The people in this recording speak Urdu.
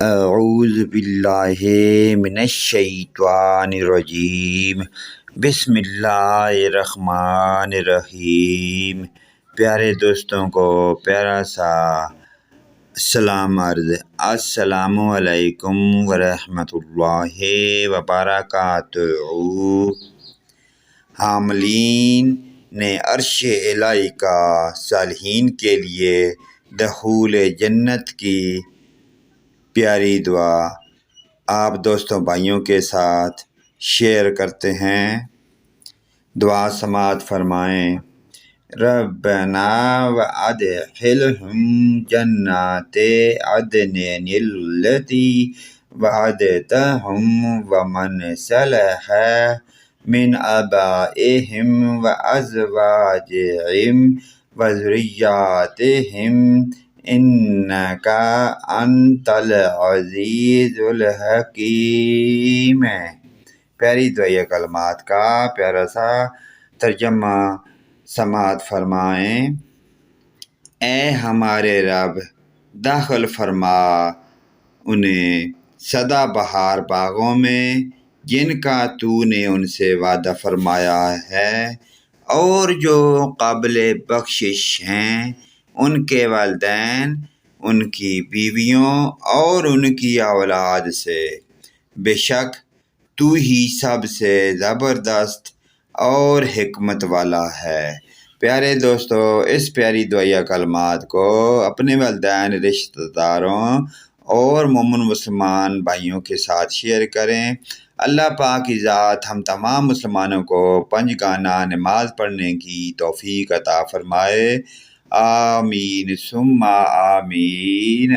اعوذ باللہ من الشیطان الرجیم بسم اللہ الرحمن الرحیم۔ پیارے دوستوں کو پیارا سا سلام عرض، السلام علیکم ورحمۃ اللہ وبرکاتہ۔ حاملین نے عرش الہی کا صالحین کے لیے دخول جنت کی پیاری دعا آپ دوستوں بھائیوں کے ساتھ شیئر کرتے ہیں۔ دعا سماعت فرمائیں۔ ربنا وادخلہم جنات عدن التی وعدتہم ومن صلح من آبائہم وازواجہم وذریاتہم انکا انت العزیز الحکیم۔ پیاری دعائیہ کلمات کا پیارا سا ترجمہ سماعت فرمائیں۔ اے ہمارے رب، داخل فرما انہیں سدا بہار باغوں میں جن کا تو نے ان سے وعدہ فرمایا ہے، اور جو قابل بخشش ہیں، ان کے والدین، ان کی بیویوں اور ان کی اولاد سے۔ بے شک تو ہی سب سے زبردست اور حکمت والا ہے۔ پیارے دوستو، اس پیاری دعائیہ کلمات کو اپنے والدین، رشتہ داروں اور مومن مسلمان بھائیوں کے ساتھ شیئر کریں۔ اللہ پاک کی ذات ہم تمام مسلمانوں کو 5 گانا نماز پڑھنے کی توفیق عطا فرمائے۔ آمین ثم آمین۔